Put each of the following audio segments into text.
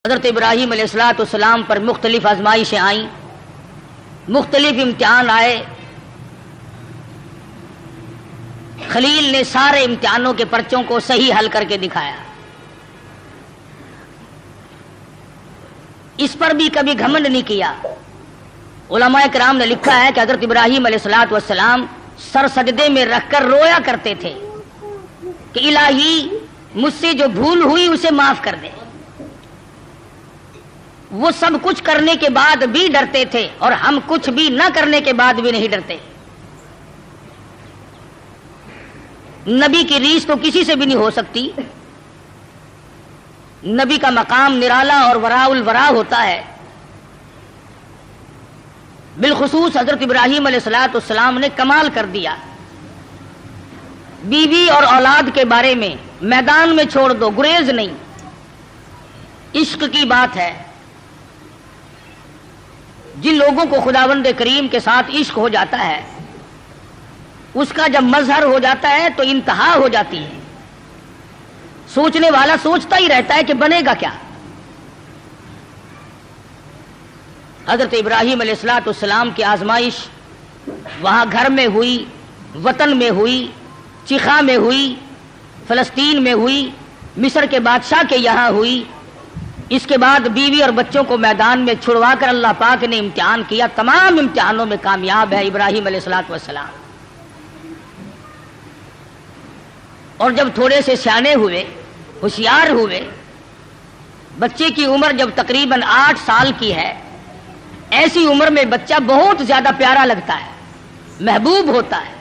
حضرت ابراہیم علیہ السلام پر مختلف آزمائشیں آئیں، مختلف امتحان آئے. خلیل نے سارے امتحانوں کے پرچوں کو صحیح حل کر کے دکھایا. اس پر بھی کبھی گھمنڈ نہیں کیا. علماء کرام نے لکھا ہے کہ حضرت ابراہیم علیہ السلام سر سجدے میں رکھ کر رویا کرتے تھے کہ الہی مجھ سے جو بھول ہوئی اسے معاف کر دے. وہ سب کچھ کرنے کے بعد بھی ڈرتے تھے اور ہم کچھ بھی نہ کرنے کے بعد بھی نہیں ڈرتے. نبی کی ریس تو کسی سے بھی نہیں ہو سکتی. نبی کا مقام نرالا اور وراء الورا ہوتا ہے. بالخصوص حضرت ابراہیم علیہ السلام نے کمال کر دیا. بیوی اور اولاد کے بارے میں میدان میں چھوڑ دو، گریز نہیں. عشق کی بات ہے. جن لوگوں کو خداوند کریم کے ساتھ عشق ہو جاتا ہے اس کا جب مظہر ہو جاتا ہے تو انتہا ہو جاتی ہے. سوچنے والا سوچتا ہی رہتا ہے کہ بنے گا کیا. حضرت ابراہیم علیہ السلام کی آزمائش وہاں گھر میں ہوئی، وطن میں ہوئی، چیخا میں ہوئی، فلسطین میں ہوئی، مصر کے بادشاہ کے یہاں ہوئی. اس کے بعد بیوی اور بچوں کو میدان میں چھڑوا کر اللہ پاک نے امتحان کیا. تمام امتحانوں میں کامیاب ہے ابراہیم علیہ السلام. اور جب تھوڑے سے سیانے ہوئے، ہوشیار ہوئے، بچے کی عمر جب تقریباً 8 سال کی ہے، ایسی عمر میں بچہ بہت زیادہ پیارا لگتا ہے، محبوب ہوتا ہے.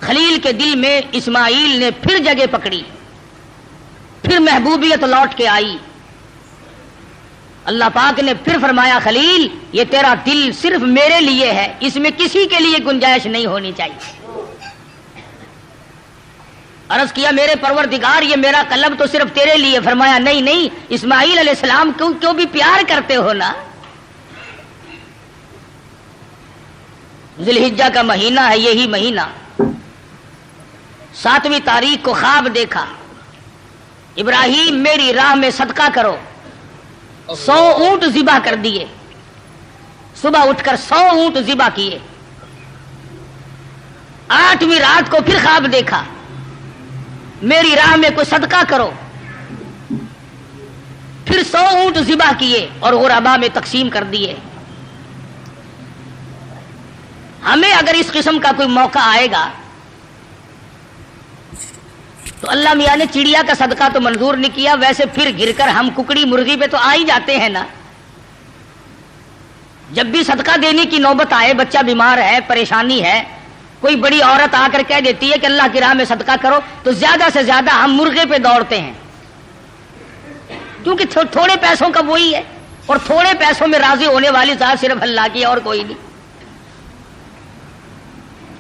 خلیل کے دل میں اسماعیل نے پھر جگہ پکڑی، پھر محبوبیت لوٹ کے آئی. اللہ پاک نے پھر فرمایا خلیل یہ تیرا دل صرف میرے لیے ہے، اس میں کسی کے لیے گنجائش نہیں ہونی چاہیے. عرض کیا میرے پروردگار یہ میرا قلب تو صرف تیرے لیے. فرمایا نہیں نہیں، اسماعیل علیہ السلام کیوں بھی پیار کرتے ہو نا. ذی الحجہ کا مہینہ ہے، یہی مہینہ 7ویں تاریخ کو خواب دیکھا، ابراہیم میری راہ میں صدقہ کرو. 100 اونٹ ذبح کر دیے. صبح اٹھ کر 100 اونٹ ذبح کیے. 8ویں رات کو پھر خواب دیکھا، میری راہ میں کوئی صدقہ کرو. پھر 100 اونٹ ذبح کیے اور غربا میں تقسیم کر دیے. ہمیں اگر اس قسم کا کوئی موقع آئے گا تو اللہ میاں نے چڑیا کا صدقہ تو منظور نہیں کیا، ویسے پھر گر کر ہم ککڑی مرغی پہ تو آ ہی جاتے ہیں نا. جب بھی صدقہ دینے کی نوبت آئے، بچہ بیمار ہے، پریشانی ہے، کوئی بڑی عورت آ کر کہہ دیتی ہے کہ اللہ کی راہ میں صدقہ کرو، تو زیادہ سے زیادہ ہم مرغے پہ دوڑتے ہیں، کیونکہ تھوڑے پیسوں کا وہی ہے، اور تھوڑے پیسوں میں راضی ہونے والی ذات صرف اللہ کی ہے اور کوئی نہیں.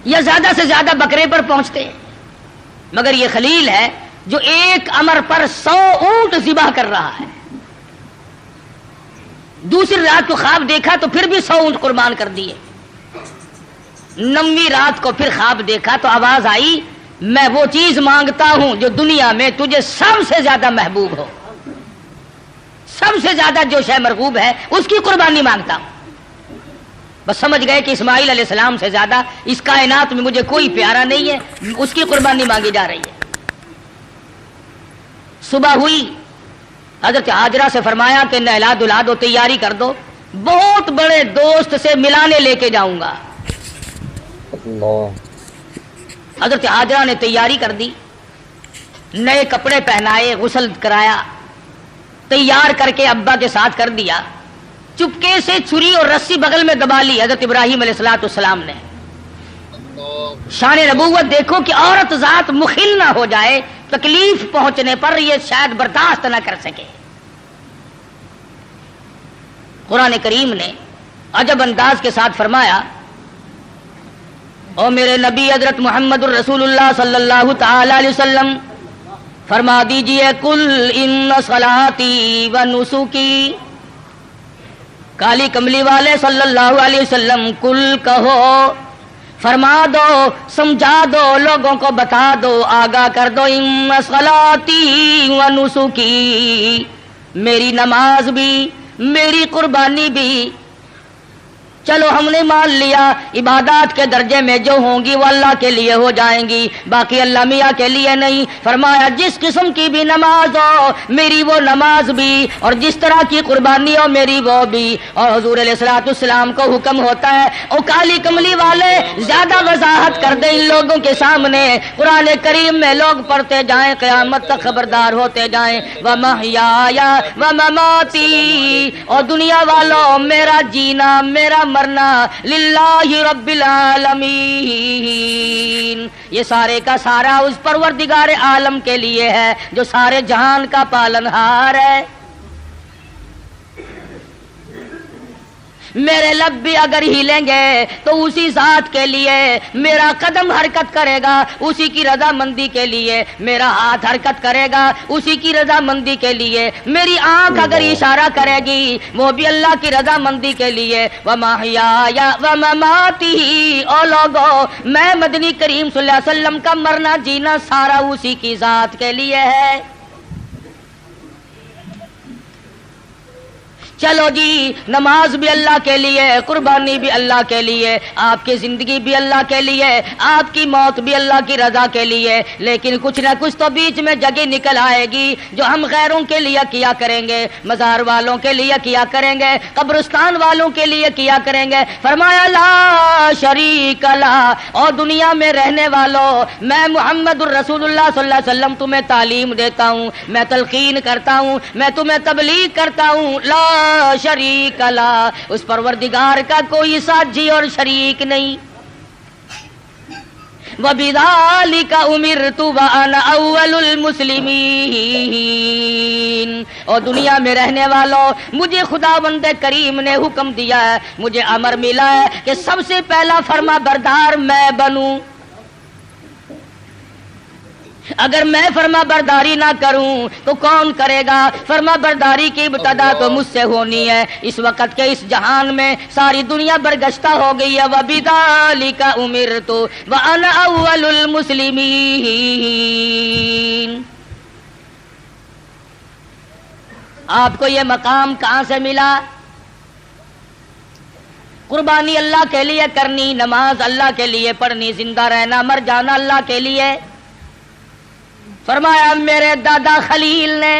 یا زیادہ سے زیادہ بکرے پر پہنچتے ہیں. مگر یہ خلیل ہے جو ایک امر پر 100 اونٹ ذبح کر رہا ہے. دوسری رات کو خواب دیکھا تو پھر بھی 100 اونٹ قربان کر دیے. 9ویں رات کو پھر خواب دیکھا تو آواز آئی میں وہ چیز مانگتا ہوں جو دنیا میں تجھے سب سے زیادہ محبوب ہو. سب سے زیادہ جو شے مرغوب ہے اس کی قربانی مانگتا ہوں. بس سمجھ گئے کہ اسماعیل علیہ السلام سے زیادہ اس کائنات میں مجھے کوئی پیارا نہیں ہے، اس کی قربانی مانگی جا رہی ہے. صبح ہوئی، حضرت حاجرہ سے فرمایا کہ نہلا دھلا دو، تیاری کر دو، بہت بڑے دوست سے ملانے لے کے جاؤں گا. حضرت حاجرہ نے تیاری کر دی، نئے کپڑے پہنائے، غسل کرایا، تیار کر کے ابا کے ساتھ کر دیا. چپکے سے چھری اور رسی بغل میں دبا لی حضرت ابراہیم علیہ السلام نے. شان نبوت دیکھو کہ عورت ذات مخل نہ ہو جائے، تکلیف پہنچنے پر یہ شاید برداشت نہ کر سکے. قرآن کریم نے عجب انداز کے ساتھ فرمایا او میرے نبی حضرت محمد الرسول اللہ صلی اللہ تعالی علیہ وسلم فرما دیجئے کل ان صلاتی و نسکی. کالی کملی والے صلی اللہ علیہ وسلم کل کہو فرما دو, سمجھا دو, لوگوں کو بتا دو, آگاہ کر دو, ان صلاتی و نسکی, میری نماز بھی میری قربانی بھی, چلو ہم نے مان لیا عبادات کے درجے میں جو ہوں گی وہ اللہ کے لیے ہو جائیں گی, باقی اللہ میاں کے لیے نہیں. فرمایا جس قسم کی بھی نماز ہو میری وہ نماز بھی, اور جس طرح کی قربانی ہو میری وہ بھی. اور حضور علیہ الصلوۃ والسلام کو حکم ہوتا ہے او کالی کملی والے زیادہ وضاحت کر دیں ان لوگوں کے سامنے, قرآن کریم میں لوگ پڑھتے جائیں قیامت تک خبردار ہوتے جائیں. ومحیایا ومماتی, اور دنیا والوں میرا جینا میرا مرنا للہ رب العالمین, یہ سارے کا سارا اس پروردگار عالم کے لیے ہے جو سارے جہان کا پالنہار ہے. میرے لب بھی اگر ہلیں گے تو اسی ذات کے لیے, میرا قدم حرکت کرے گا اسی کی رضا مندی کے لیے, میرا ہاتھ حرکت کرے گا اسی کی رضا مندی کے لیے, میری آنکھ اگر اشارہ کرے گی وہ بھی اللہ کی رضا مندی کے لیے. ومحیایا ومماتی, او لوگو میں مدنی کریم صلی اللہ علیہ وسلم کا مرنا جینا سارا اسی کی ذات کے لیے ہے. چلو جی نماز بھی اللہ کے لیے, قربانی بھی اللہ کے لیے, آپ کی زندگی بھی اللہ کے لیے, آپ کی موت بھی اللہ کی رضا کے لیے, لیکن کچھ نہ کچھ تو بیچ میں جگہ نکل آئے گی جو ہم غیروں کے لیے کیا کریں گے, مزار والوں کے لیے کیا کریں گے, قبرستان والوں کے لیے کیا کریں گے. فرمایا لا شریک لا, اور دنیا میں رہنے والوں میں محمد الرسول اللہ صلی اللہ علیہ وسلم تمہیں تعلیم دیتا ہوں, میں تلقین کرتا ہوں, میں تمہیں تبلیغ کرتا ہوں. لا شریک لا, اس پروردگار کا کوئی ساجی اور شریک نہیں. وَبِذَلِكَ أُمِرْتُ وَأَنَا أَوَّلُ الْمُسْلِمِينَ, اور دنیا میں رہنے والوں مجھے خداوند کریم نے حکم دیا ہے, مجھے امر ملا ہے کہ سب سے پہلا فرما بردار میں بنوں. اگر میں فرما برداری نہ کروں تو کون کرے گا؟ فرما برداری کی ابتدا تو مجھ سے ہونی ہے. اس وقت کے اس جہان میں ساری دنیا برگشتہ ہو گئی ہے. وَبِذَلِكَ أُمِرْتُ وَأَنَا أَوَّلُ الْمُسْلِمِينَ. آپ کو یہ مقام کہاں سے ملا؟ قربانی اللہ کے لیے کرنی, نماز اللہ کے لیے پڑھنی, زندہ رہنا مر جانا اللہ کے لیے. فرمایا میرے دادا خلیل نے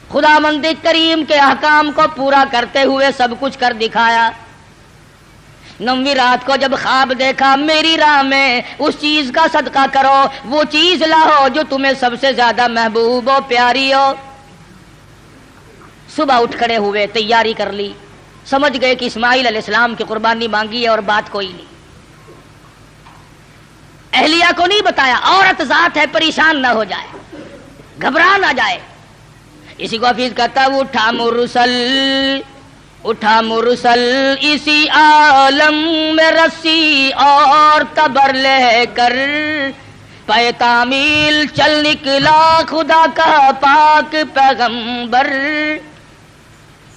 خداوند کریم کے احکام کو پورا کرتے ہوئے سب کچھ کر دکھایا. 9ویں رات کو جب خواب دیکھا, میری راہ میں اس چیز کا صدقہ کرو, وہ چیز لاؤ جو تمہیں سب سے زیادہ محبوب ہو, پیاری ہو. صبح اٹھ کھڑے ہوئے, تیاری کر لی, سمجھ گئے کہ اسماعیل علیہ السلام کی قربانی مانگی ہے اور بات کوئی نہیں. اہلیہ کو نہیں بتایا, عورت ذات ہے پریشان نہ ہو جائے, گھبرا نہ جائے. اسی کو حفیظ کہتا ہے اٹھا مرسل اسی عالم میں رسی اور تبر لے کر, پے تعمیل چل نکلا خدا کا پاک پیغمبر.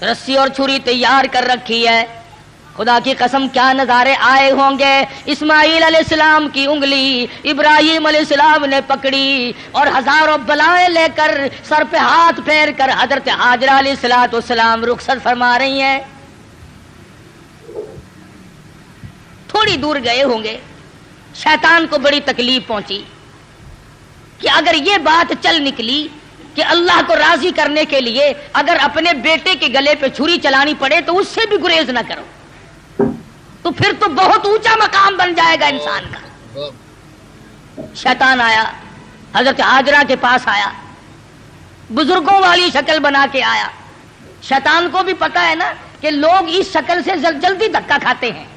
رسی اور چھری تیار کر رکھی ہے. خدا کی قسم کیا نظارے آئے ہوں گے. اسماعیل علیہ السلام کی انگلی ابراہیم علیہ السلام نے پکڑی اور ہزاروں بلائیں لے کر سر پہ ہاتھ پھیر کر حضرت ہاجرہ علیہ السلام رخصت فرما رہی ہیں. تھوڑی دور گئے ہوں گے, شیطان کو بڑی تکلیف پہنچی کہ اگر یہ بات چل نکلی کہ اللہ کو راضی کرنے کے لیے اگر اپنے بیٹے کے گلے پہ چھری چلانی پڑے تو اس سے بھی گریز نہ کرو, تو پھر تو بہت اونچا مقام بن جائے گا انسان کا. شیطان آیا, حضرت ہاجرہ کے پاس آیا, بزرگوں والی شکل بنا کے آیا. شیطان کو بھی پتا ہے نا کہ لوگ اس شکل سے جلدی دھکا کھاتے ہیں.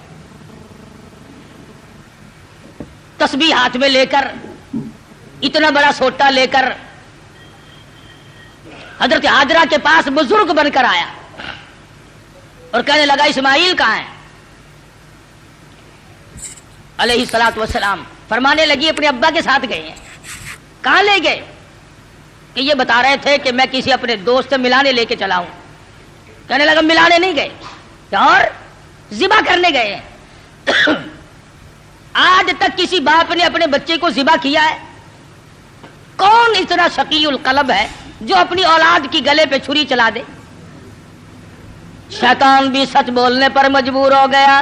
تسبیح ہاتھ میں لے کر, اتنا بڑا سوٹا لے کر حضرت ہاجرہ کے پاس بزرگ بن کر آیا اور کہنے لگا اسماعیل کہاں ہے؟ علیہ الصلوۃ والسلام فرمانے لگی اپنے ابا کے ساتھ گئے ہیں. کہاں لے گئے؟ کہ یہ بتا رہے تھے کہ میں کسی اپنے دوست سے ملانے لے کے چلا ہوں. کہنے لگا ملانے نہیں گئے اور ذبح کرنے گئے ہیں. آج تک کسی باپ نے اپنے بچے کو ذبح کیا ہے؟ کون اتنا شقی القلب ہے جو اپنی اولاد کی گلے پہ چھری چلا دے؟ شیطان بھی سچ بولنے پر مجبور ہو گیا.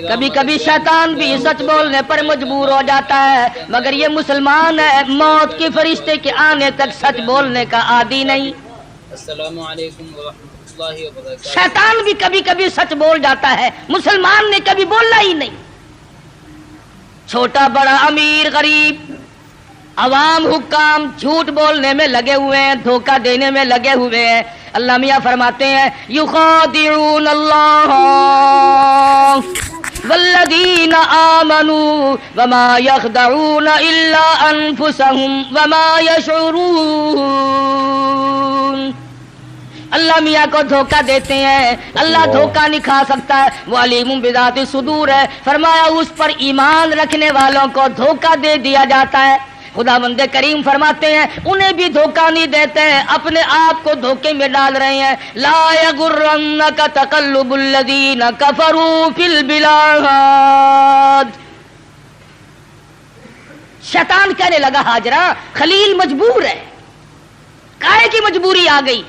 کبھی کبھی شیطان بھی سچ بولنے پر مجبور ہو جاتا ہے، مگر یہ مسلمان ہے موت کے فرشتے کے آنے تک سچ بولنے کا عادی نہیں. السلام علیکم ورحمۃ اللہ وبرکاتہ. شیطان بھی کبھی کبھی سچ بول جاتا ہے، مسلمان نے کبھی بولا ہی نہیں. چھوٹا بڑا امیر غریب عوام حکام جھوٹ بولنے میں لگے ہوئے ہیں، دھوکہ دینے میں لگے ہوئے ہیں. اللہ میاں فرماتے ہیں یخادعون اللہ والذین آمنوا وما یخدعون الا انفسهم وما یشعرون. اللہ میاں کو دھوکہ دیتے ہیں، اللہ دھوکہ نہیں کھا سکتا ہے، وہ علیم بذات الصدور ہے. فرمایا اس پر ایمان رکھنے والوں کو دھوکہ دے دیا جاتا ہے. خداوند کریم فرماتے ہیں انہیں بھی دھوکہ نہیں دیتے ہیں، اپنے آپ کو دھوکے میں ڈال رہے ہیں. لا یغرنک تقلب الذین کفروا فی البلاد. شیطان کہنے لگا ہاجرہ خلیل مجبور ہے. کائے کی مجبوری آ گئی؟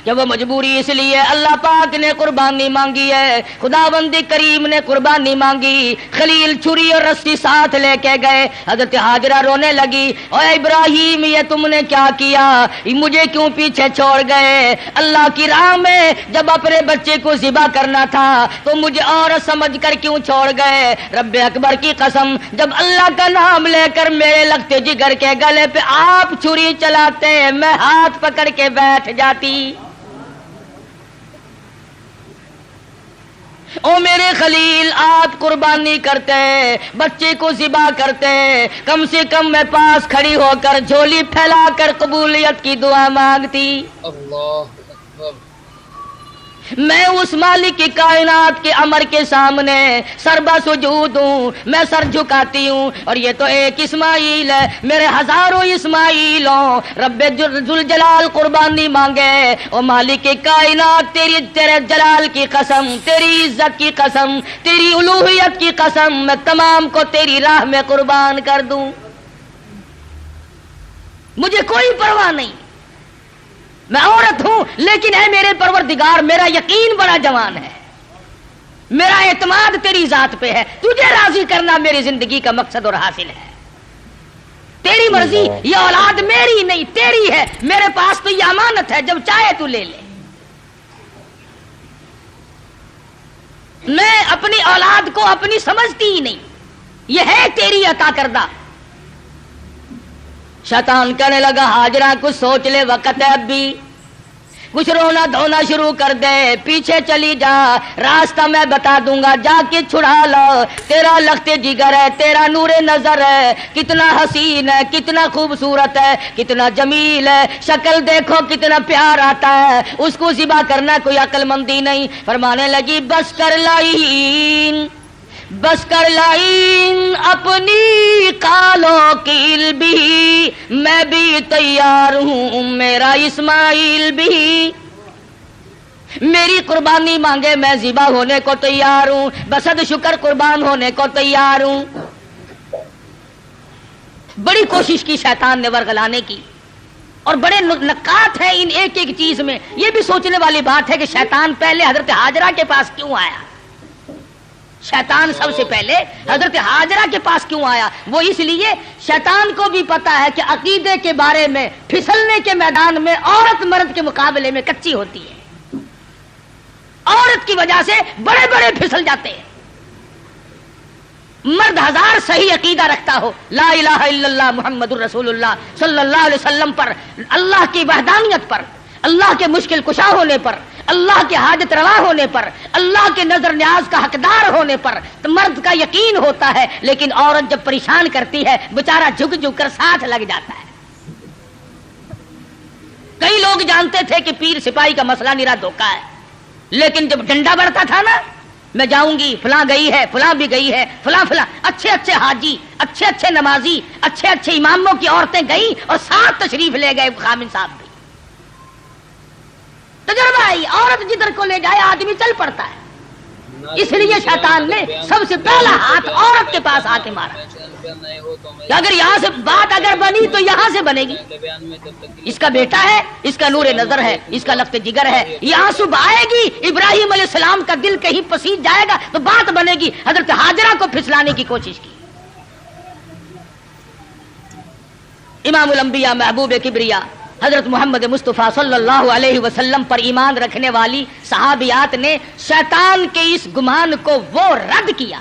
کہ وہ مجبوری اس لیے اللہ پاک نے قربانی مانگی ہے، خداوند کریم نے قربانی مانگی. خلیل چھری اور رسی ساتھ لے کے گئے. حضرت ہاجرہ رونے لگی، اے ابراہیم یہ تم نے کیا کیا، مجھے کیوں پیچھے چھوڑ گئے؟ اللہ کی راہ میں جب اپنے بچے کو ذبح کرنا تھا تو مجھے عورت سمجھ کر کیوں چھوڑ گئے؟ رب اکبر کی قسم جب اللہ کا نام لے کر میرے لگتے جگر کے گلے پہ آپ چھری چلاتے میں ہاتھ پکڑ کے بیٹھ جاتی. او میرے خلیل آپ قربانی کرتے بچے کو ذبح کرتے، کم سے کم میں پاس کھڑی ہو کر جھولی پھیلا کر قبولیت کی دعا مانگتی. اللہ اکبر. میں اس مالک کی کائنات کے امر کے سامنے سربا سجود ہوں، میں سر جھکاتی ہوں. اور یہ تو ایک اسماعیل ہے، میرے ہزاروں اسماعیل ہوں. رب ذوالجلال قربانی مانگے. او مالک کی کائنات تیرے جلال کی قسم، تیری عزت کی قسم، تیری الوہیت کی قسم میں تمام کو تیری راہ میں قربان کر دوں. مجھے کوئی پرواہ نہیں، میں عورت ہوں لیکن اے میرے پروردگار میرا یقین بڑا جوان ہے، میرا اعتماد تیری ذات پہ ہے. تجھے راضی کرنا میری زندگی کا مقصد اور حاصل ہے. تیری مرضی، یہ اولاد میری نہیں تیری ہے، میرے پاس تو یہ امانت ہے، جب چاہے تو لے لے. میں اپنی اولاد کو اپنی سمجھتی ہی نہیں، یہ ہے تیری عطا کردہ. شیطان کہنے لگا ہاجرہ کچھ سوچ لے، وقت ہے اب بھی، کچھ رونا دھونا شروع کر دے، پیچھے چلی جا، راستہ میں بتا دوں گا، جا کے چھڑا لو. تیرا لخت جگر ہے، تیرا نور نظر ہے، کتنا حسین ہے، کتنا خوبصورت ہے، کتنا جمیل ہے، شکل دیکھو کتنا پیار آتا ہے. اس کو ذبح کرنا کوئی عقل مندی نہیں. فرمانے لگی بس کر لائن، بس کر لائن اپنی کالوں کی بھی، میں بھی تیار ہوں میرا اسماعیل بھی. میری قربانی مانگے میں ذبح ہونے کو تیار ہوں، بسد شکر قربان ہونے کو تیار ہوں. بڑی کوشش کی شیطان نے ورغلانے کی، اور بڑے نکات ہیں ان ایک ایک چیز میں. یہ بھی سوچنے والی بات ہے کہ شیطان پہلے حضرت ہاجرہ کے پاس کیوں آیا؟ شیطان سب سے پہلے حضرت ہاجرہ کے پاس کیوں آیا؟ وہ اس لیے شیطان کو بھی پتا ہے کہ عقیدے کے بارے میں پھسلنے کے میدان میں عورت مرد کے مقابلے میں کچی ہوتی ہے. عورت کی وجہ سے بڑے بڑے پھسل جاتے ہیں. مرد ہزار صحیح عقیدہ رکھتا ہو، لا الہ الا اللہ محمد الرسول اللہ صلی اللہ علیہ وسلم پر، اللہ کی وحدانیت پر، اللہ کے مشکل کشا ہونے پر، اللہ کے حاجت روا ہونے پر، اللہ کے نظر نیاز کا حقدار ہونے پر تو مرد کا یقین ہوتا ہے. لیکن عورت جب پریشان کرتی ہے بیچارہ جھک جھک کر ساتھ لگ جاتا ہے. کئی لوگ جانتے تھے کہ پیر سپاہی کا مسئلہ نرا دھوکہ ہے، لیکن جب ڈنڈا بڑھتا تھا نا، میں جاؤں گی، فلاں گئی ہے، فلاں بھی گئی ہے، فلاں فلاں اچھے اچھے حاجی، اچھے اچھے نمازی، اچھے اچھے اماموں کی عورتیں گئی اور ساتھ تشریف لے گئے خامن صاحب بھی. تجربہ ہے، عورت جدھر کو لے جائے آدمی چل پڑتا ہے. اس لیے شیطان نے سب سے پہلا ہاتھ عورت کے پاس آ کے مارا کہ اگر یہاں سے بات اگر بنی تو یہاں سے بنے گی. اس کا بیٹا ہے, اس کا نور نظر ہے, اس کا لخت جگر ہے, یہاں صبح آئے گی, ابراہیم علیہ السلام کا دل کہیں پسیج جائے گا تو بات بنے گی. حضرت ہاجرہ کو پھسلانے کی کوشش کی. امام الانبیاء محبوب کبریا حضرت محمد مصطفیٰ صلی اللہ علیہ وسلم پر ایمان رکھنے والی صحابیات نے شیطان کے اس گمان کو وہ رد کیا,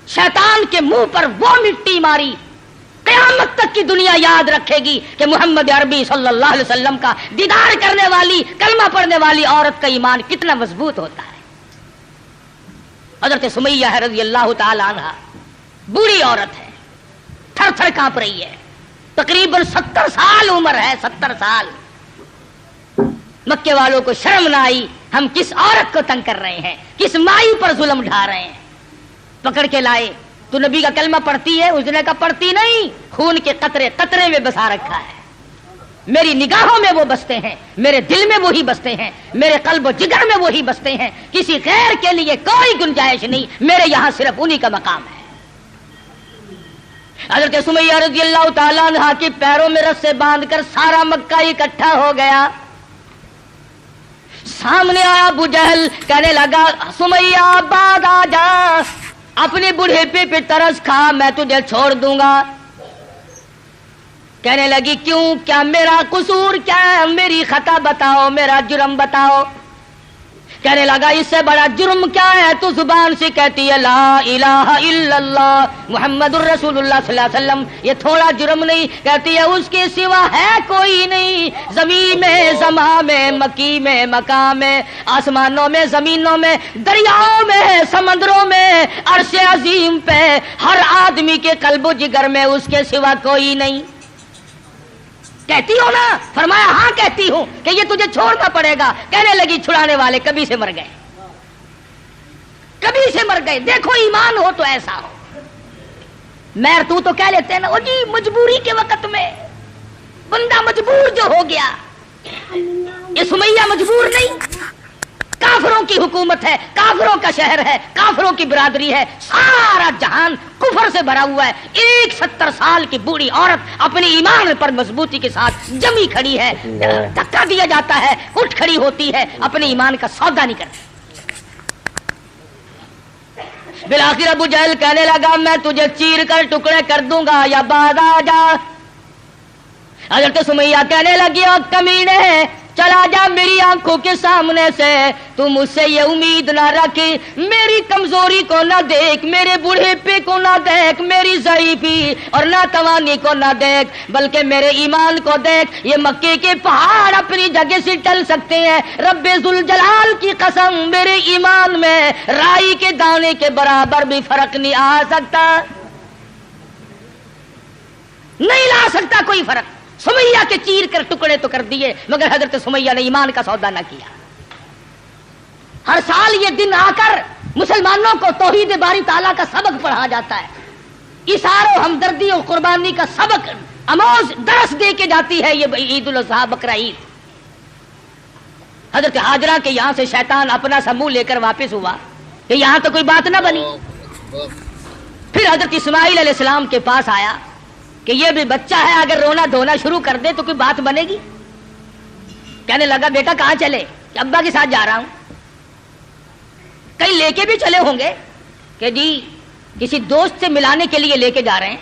شیطان کے منہ پر وہ مٹی ماری. قیامت تک کی دنیا یاد رکھے گی کہ محمد عربی صلی اللہ علیہ وسلم کا دیدار کرنے والی, کلمہ پڑھنے والی عورت کا ایمان کتنا مضبوط ہوتا ہے. حضرت سمیہ ہے رضی اللہ تعالی عنہ, بوڑھی عورت ہے, تھر تھر کانپ رہی ہے, تقریباً 70 سال عمر ہے, 70 سال. مکے والوں کو شرم نہ آئی, ہم کس عورت کو تنگ کر رہے ہیں, کس مائی پر ظلم ڈھا رہے ہیں. پکڑ کے لائے, تو نبی کا کلمہ پڑھتی ہے؟ اس نے کہا پڑھتی نہیں, خون کے قطرے قطرے میں بسا رکھا ہے. میری نگاہوں میں وہ بستے ہیں, میرے دل میں وہی بستے ہیں, میرے قلب و جگر میں وہی بستے ہیں, کسی غیر کے لیے کوئی گنجائش نہیں, میرے یہاں صرف انہی کا مقام ہے. حضرت سمیہ رضی اللہ تعالیٰ عنہ کے پیروں میں رسے باندھ کر سارا مکہ اکٹھا ہو گیا. سامنے آیا ابو جہل, کہنے لگا سمیہ بعد آ جا, اپنے بڑھیپے پہ ترس کھا, میں تجھے چھوڑ دوں گا. کہنے لگی کیوں, کیا میرا قصور کیا ہے, میری خطا بتاؤ, میرا جرم بتاؤ. کہنے لگا اس سے بڑا جرم کیا ہے, تو زبان سے کہتی ہے لا الہ الا اللہ محمد الرسول اللہ صلی اللہ علیہ وسلم, یہ تھوڑا جرم نہیں. کہتی ہے اس کے سوا ہے کوئی نہیں, زمین میں, زماں میں, مکی میں, مقام میں, آسمانوں میں, زمینوں میں, دریاؤں میں, سمندروں میں, عرش عظیم پہ, ہر آدمی کے قلب و جگر میں اس کے سوا کوئی نہیں. کہتی ہو نا؟ فرمایا ہاں کہتی ہوں کہ یہ تجھے چھوڑنا پڑے گا. کہنے لگی چھڑانے والے کبھی سے مر گئے, کبھی سے مر گئے. دیکھو ایمان ہو تو ایسا ہو. میر تو کہہ لیتے ہیں نا, او جی مجبوری کے وقت میں بندہ مجبور جو ہو گیا. یہ سمیہ مجبور نہیں, کافروں کی حکومت ہے, کافروں کا شہر ہے, کافروں کی برادری ہے, سارا جہان کفر سے بھرا ہوا ہے. ایک 70 سال کی بوڑھی عورت اپنی ایمان پر مضبوطی کے ساتھ جمی کھڑی ہے, دھکا دیا جاتا ہے, اٹھ کھڑی ہوتی ہے, اپنے ایمان کا سودا نہیں کرتی. بالآخر ابو جہل کہنے لگا میں تجھے چیر کر ٹکڑے کر دوں گا یا بعد آ جا. حضرت سمیہ کہنے لگی او کمینے, چلا جا میری آنکھوں کے سامنے سے, تو مجھ سے یہ امید نہ رکھی, میری کمزوری کو نہ دیکھ, میرے بوڑھیپے کو نہ دیکھ, میری ضعیفی اور ناتوانی کو نہ دیکھ, بلکہ میرے ایمان کو دیکھ. یہ مکے کے پہاڑ اپنی جگہ سے ٹل سکتے ہیں, رب ذوالجلال کی قسم میرے ایمان میں رائی کے دانے کے برابر بھی فرق نہیں آ سکتا, نہیں لا سکتا کوئی فرق. سمیہ کے چیر کر ٹکڑے تو کر دیے, مگر حضرت سمیہ نے ایمان کا سودا نہ کیا. ہر سال یہ دن آ کر مسلمانوں کو توحید باری تعالیٰ کا سبق پڑھا جاتا ہے, اثار و ہمدردی اور قربانی کا سبق آموز درس دے کے جاتی ہے یہ عید الاضحیٰ, بقرہ عید. حضرت ہاجرہ کے یہاں سے شیطان اپنا سا منہ لے کر واپس ہوا کہ یہاں تو کوئی بات نہ بنی. پھر حضرت اسماعیل علیہ السلام کے پاس آیا کہ یہ بھی بچہ ہے, اگر رونا دھونا شروع کر دے تو کوئی بات بنے گی. کہنے لگا بیٹا کہاں چلے, کہ ابا کے ساتھ جا رہا ہوں. کہیں لے کے بھی چلے ہوں گے کہ جی کسی دوست سے ملانے کے لیے لے کے جا رہے ہیں.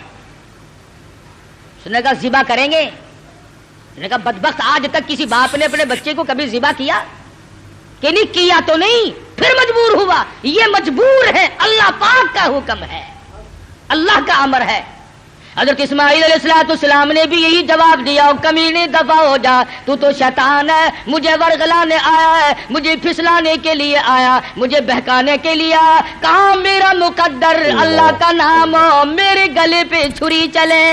اس نے کہا ذبح کریں گے. اس نے کہا بدبخت آج تک کسی باپ نے اپنے بچے کو کبھی ذبح کیا کہ نہیں کیا تو نہیں, پھر مجبور ہوا. یہ مجبور ہے, اللہ پاک کا حکم ہے, اللہ کا امر ہے. حضرت اسماعیل علیہ السلام نے بھی یہی جواب دیا, کمینے دفع ہو جا, تو شیطان ہے, مجھے ورغلانے آیا ہے, مجھے پھسلانے کے لیے آیا, مجھے بہکانے کے لیے آیا. کہاں میرا مقدر, اللہ کا نام ہو, میرے گلے پہ چھری چلے,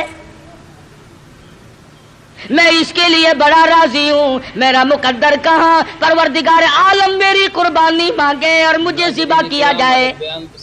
میں اس کے لیے بڑا راضی ہوں. میرا مقدر کہاں, پروردگار عالم میری قربانی مانگے اور مجھے ذبح کیا جائے.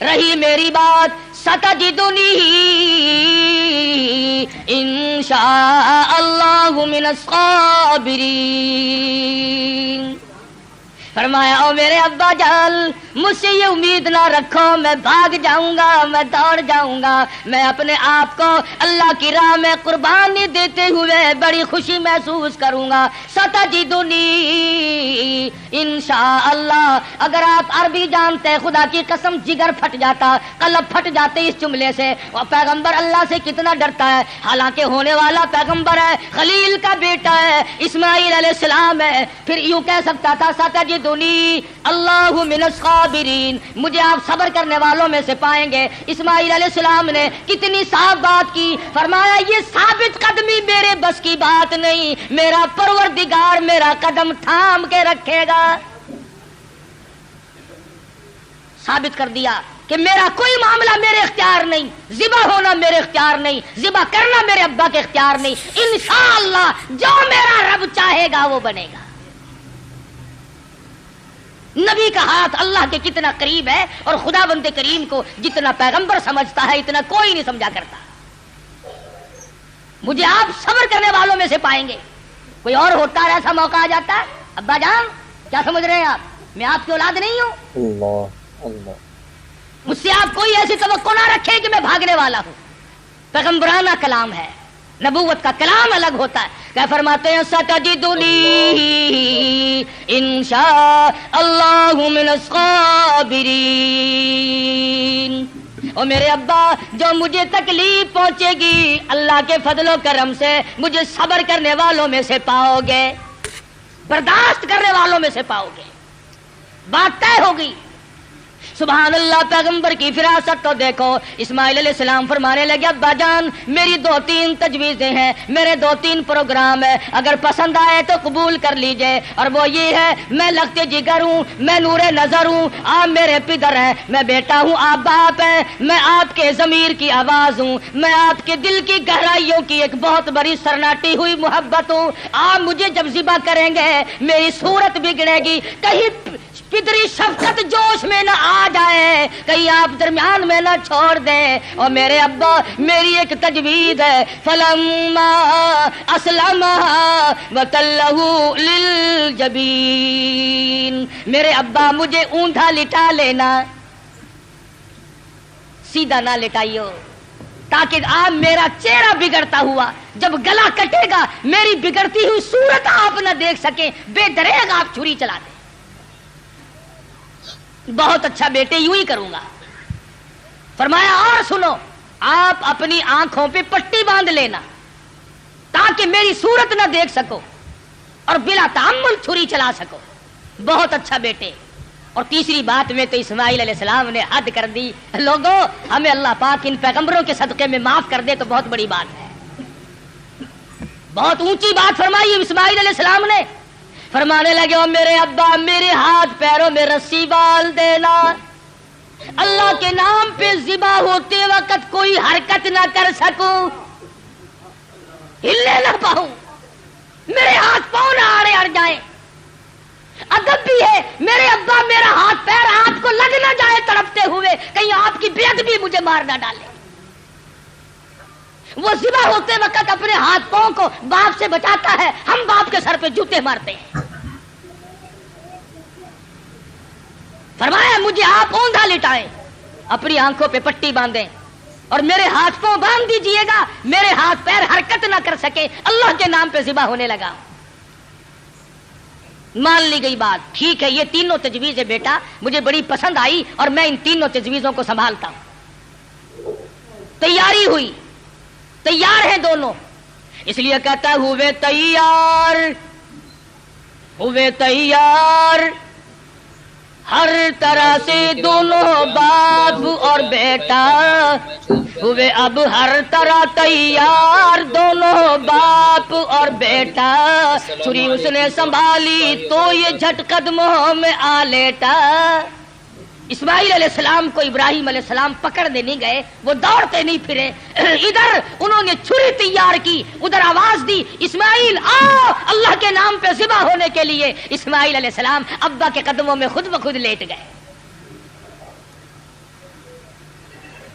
رہی میری بات ستجدنی انشاء اللہ من الصابرین. فرمایا او میرے ابا جان مجھ سے یہ امید نہ رکھو میں بھاگ جاؤں گا، میں دوڑ جاؤں گا، میں اپنے آپ کو اللہ کی راہ میں قربانی دیتے ہوئے بڑی خوشی محسوس کروں گا. ستجدنی انشاءاللہ. اگر آپ عربی جانتے خدا کی قسم جگر پھٹ جاتا، قلب پھٹ جاتے اس جملے سے. اور پیغمبر اللہ سے کتنا ڈرتا ہے، حالانکہ ہونے والا پیغمبر ہے، خلیل کا بیٹا ہے، اسماعیل علیہ السلام ہے. پھر یوں کہہ سکتا تھا ستجدنی اللہ من الصابرین، مجھے آپ صبر کرنے والوں میں سے پائیں گے. اسماعیل علیہ السلام نے کتنی صاف بات کی. فرمایا یہ ثابت قدمی میرے بس کی بات نہیں، میرا پروردگار میرا قدم تھام کے رکھے گا. ثابت کر دیا کہ میرا کوئی معاملہ میرے اختیار نہیں، ذبح ہونا میرے اختیار نہیں، ذبح کرنا میرے ابا کے اختیار نہیں. انشاءاللہ جو میرا رب چاہے گا وہ بنے گا. نبی کا ہاتھ اللہ کے کتنا قریب ہے، اور خدا بند کریم کو جتنا پیغمبر سمجھتا ہے اتنا کوئی نہیں سمجھا کرتا. مجھے آپ صبر کرنے والوں میں سے پائیں گے. کوئی اور ہوتا ہے ایسا موقع آ جاتا ہے. ابا جان کیا سمجھ رہے ہیں آپ، میں آپ کی اولاد نہیں ہوں. اللہ اللہ. مجھ سے آپ کوئی ایسی توقع نہ رکھے کہ میں بھاگنے والا ہوں. پیغمبرانہ کلام ہے، نبوت کا کلام الگ ہوتا ہے. کیا فرماتے ہیں ستجدنی انشاء اللہ من الصابرین. اور میرے ابا جو مجھے تکلیف پہنچے گی اللہ کے فضل و کرم سے مجھے صبر کرنے والوں میں سے پاؤ گے، برداشت کرنے والوں میں سے پاؤ گے. بات طے ہوگی. سبحان اللہ. پیغمبر کی فراست تو دیکھو. اسماعیل علیہ السلام فرمانے لگے ابا جان میری 2-3 تجویزیں ہیں، میرے 2-3 پروگرام ہے، اگر پسند آئے تو قبول کر لیجئے. اور وہ یہ ہے میں لگتے جگر ہوں، میں نور نظر ہوں، آپ میرے پدر ہیں، میں بیٹا ہوں، آپ باپ ہیں، میں آپ کے ضمیر کی آواز ہوں، میں آپ کے دل کی گہرائیوں کی ایک بہت بڑی سرناٹی ہوئی محبت ہوں. آپ مجھے جب ذبح کریں گے میری صورت بگڑے گی، کہیں پدری شفقت جوش میں نہ آ جائے، کہیں آپ درمیان میں نہ چھوڑ دیں. اور میرے ابا میری ایک تجویز ہے فلما اسلم وتلہ للجبین. میرے ابا مجھے اونٹا لٹا لینا، سیدھا نہ لٹائیو، تاکہ آپ میرا چہرہ بگڑتا ہوا جب گلا کٹے گا میری بگڑتی ہوئی صورت آپ نہ دیکھ سکیں، بے دریغ آپ چھری چلا دیں. بہت اچھا بیٹے یوں ہی کروں گا. فرمایا اور سنو آپ اپنی آنکھوں پہ پٹی باندھ لینا تاکہ میری صورت نہ دیکھ سکو اور بلا تعمل چھری چلا سکو. بہت اچھا بیٹے. اور تیسری بات میں تو اسماعیل علیہ السلام نے حد کر دی. لوگوں ہمیں اللہ پاک ان پیغمبروں کے صدقے میں معاف کر دے تو بہت بڑی بات ہے. بہت اونچی بات فرمائی اسماعیل علیہ السلام نے. فرمانے لگے او میرے ابا میرے ہاتھ پیروں میں رسی ڈال دینا، اللہ کے نام پہ ذبح ہوتے وقت کوئی حرکت نہ کر سکوں، ہلنے نہ پاؤں، میرے ہاتھ پاؤں نہ آڑے اڑ جائیں. ادب بھی ہے میرے ابا میرا ہاتھ پیر آپ کو لگ نہ جائے تڑپتے ہوئے، کہیں آپ کی بے ادبی مجھے مار نہ ڈالے. وہ ذبح ہوتے وقت اپنے ہاتھ پاؤں کو باپ سے بچاتا ہے، ہم باپ کے سر پہ جوتے مارتے ہیں. فرمایا مجھے آپ اوندا لٹائیں، اپنی آنکھوں پہ پٹی باندھیں اور میرے ہاتھ پاؤں باندھ دیجئے گا، میرے ہاتھ پیر حرکت نہ کر سکے. اللہ کے نام پہ ذبح ہونے لگا. مان لی گئی بات. ٹھیک ہے یہ تینوں تجویزیں بیٹا مجھے بڑی پسند آئی اور میں ان تینوں تجویزوں کو سنبھالتا ہوں. تیاری ہوئی، تیار ہیں دونوں. اس لیے کہتا ہوئے تیار، ہوئے تیار ہر طرح سے دونوں باپ اور بیٹا ہوئے اب ہر طرح تیار دونوں باپ اور بیٹا. چھری اس نے سنبھالی تو یہ جھٹ قدموں میں آ لیٹا. اسماعیل علیہ السلام کو ابراہیم علیہ السلام پکڑنے نہیں گئے، وہ دوڑتے نہیں پھرے. ادھر انہوں نے چھری تیار کی، ادھر آواز دی اسماعیل آؤ اللہ کے نام پہ ذبح ہونے کے لیے. اسماعیل علیہ السلام ابا کے قدموں میں خود بخود لیٹ گئے.